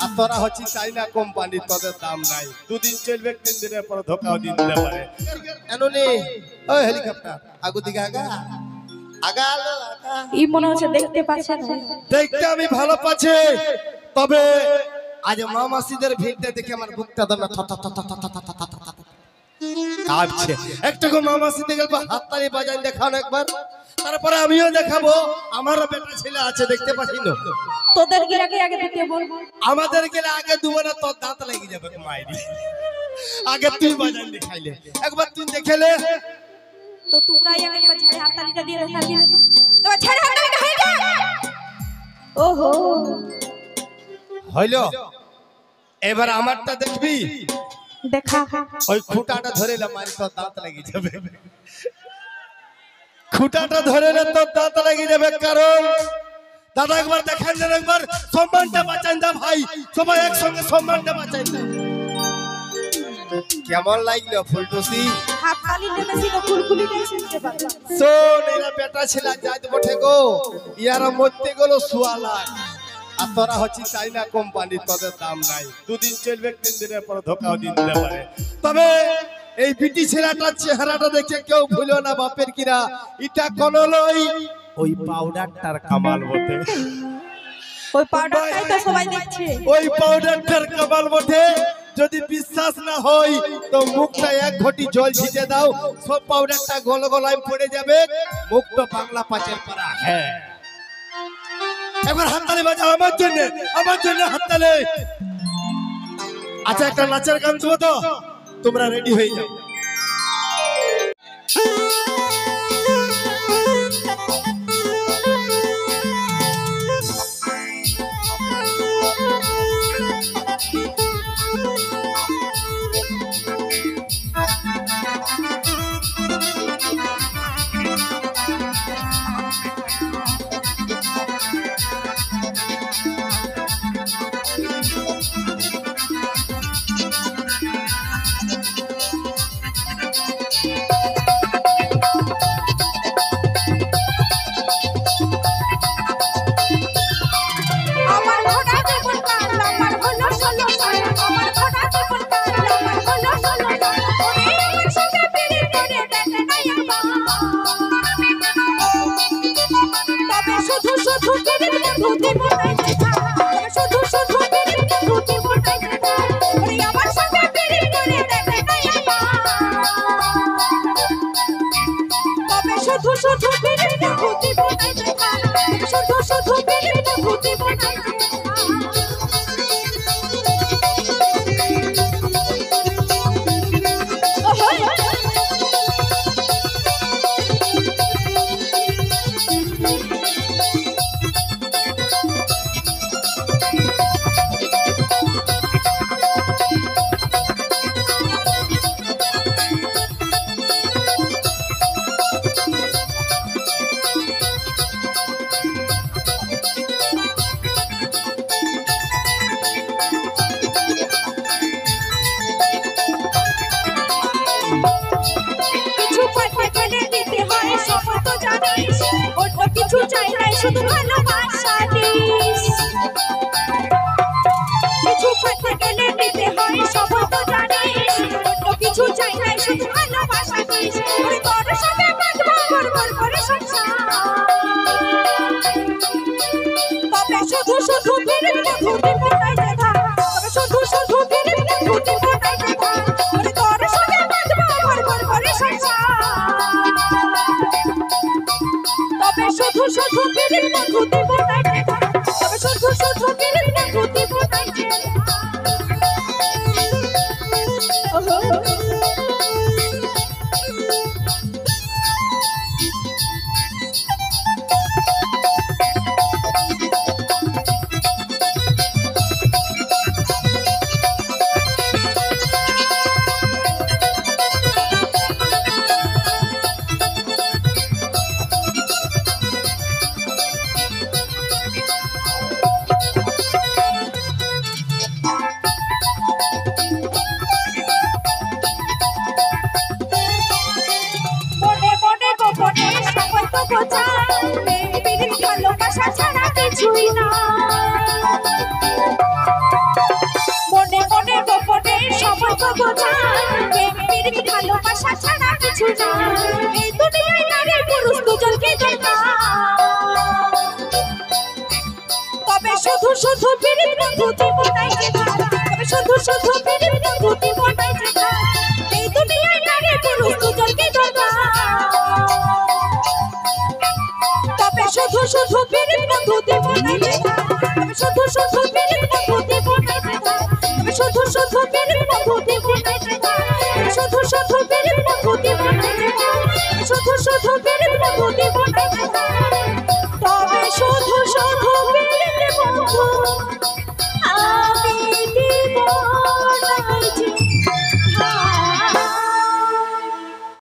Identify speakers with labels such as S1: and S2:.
S1: আর তোরা হচ্ছে চাইনা কোম্পানি, তোদের দাম নাই। দুদিন চলবে, 3 দিনের পর ধোকাও দিয়ে দিতে পারে। এননি ওই হেলিকপ্টার আগু দিকে আগা আগা আগা
S2: এই মনে হচ্ছে দেখতে পাচ্ছেন।
S1: দেখতে আমি ভালো পাচ্ছি, তবে আজ মা মাসিদের ভিড়তে দেখে আমার বুকটা দমে কাঁপছে। একটু মা মাসিদের গেল হাততালি বাজান দেখানো একবার, তারপরে আমিও দেখাবো। আমারও বেটা ছেলে আছে, দেখতে পাচ্ছি না।
S2: তোদের গিরাকে আগে দিতে বল।
S1: আমাদের গেলে আগে দুবো না, তোর দাঁত লেগে যাবে মাইরি। আগে তুই বাজান দেখাইলে, একবার তুই দেখালে
S2: তো তোমরাই একবার ঝাড়ে হাততালিটা দিয়ে দেখা দিলে তো ঝাড়ে হাততালিটা হয়ে যা। ওহো
S1: হইলো, এবার আমারটা দেখবি।
S2: দেখা
S1: ওই খুঁটাটা ধরে মারি, তোর দাঁত লেগে যাবে। খুঁটাটা ধরে তোর দাঁত লেগে যাবে। কারণ দাদা একবার দেখান দেন, একবার সম্মানটা বাঁচান দা ভাই, সবাই একসঙ্গে সম্মানটা বাঁচান দা। কেমন লাগলো ফুলটুসি?
S2: হাততালি নেমেছি তো কুলকুলি দিয়ে শুনতে পারলাম।
S1: শোন, এরা বেটা ছেলে যাইতে বটে গো, ইয়ারা মরতে গেল সুয়ালা। আর তোরা হচ্ছে চাইনা কোম্পানি, তোদের দাম নাই। দুদিন চলবে, 3 দিনের পর ধোকাও দিয়ে দিতে পারে। তবে এই বিটি ছেলেটার চেহারাটা দেখে কেউ ভুলো না বাপের কিরা, এটা কোন লই ওই পাউডারটার কামাল বটে।
S2: ওই পাউডারটাই তো সবাই দেখছে।
S1: ওই পাউডারটার কামাল বটে। যদি বিশ্বাস না হয় তো মুখটা 1 ঘটি জল ছিটে দাও, সব পাউডারটা গোল গলায় পড়ে যাবে, মুখটা বাংলা পাঁচের পারা। হ্যাঁ, একবার হাততালি বাজাও আমার জন্য হাততালি। আচ্ছা, একটা নাচের গান দেবো তো, তোমরা রেডি হয়ে যাও।
S2: কিছু চাই নাই, শুধু ভালোবাসা দিস। কিছু পেতে গেলে নিতে হয়, সব তো জানিস। অন্য কিছু চাই নাই, শুধু ভালোবাসা দিস। ওই তোর সাথে বাঁধবো গড়গড় করে সংসার। তবে শুধু শুধু ফিরবি ঘুটি ফোটাইতে থাক। তবে শুধু শুধু ফিরবি ঘুটি ফোটাইতে থাক। ওই তোর সাথে বাঁধবো গড়গড় করে সংসার। তবে শুধু শুধু ফিরবি ঘুটি ফোটাইতে থাক। তবে শুধু শুধু ফিরবি ঘুটি ফোটাইতে থাক। শুধু শুধু পীড়িত বন্ধু জীবনাই যে ধার তবে শুধু শুধু পীড়িত বন্ধু জীবনাই যে ধার এই দুনিয়ায় নারী পুরুষ দুজনকে দরকার তবে শুধু শুধু পীড়িত বন্ধু জীবনাই যে ধার তবে শুধু শুধু পীড়িত বন্ধু জীবনাই যে ধার তবে শুধু শুধু পীড়িত বন্ধু জীবনাই যে ধার তবে শুধু শুধু পীড়িত বন্ধু জীবনাই যে ধার শুধু শুধু পীড়িত বন্ধু জীবনাই যে ধার তবে শুধু শুধু পীড়িত বন্ধু আমি জীবনাই যে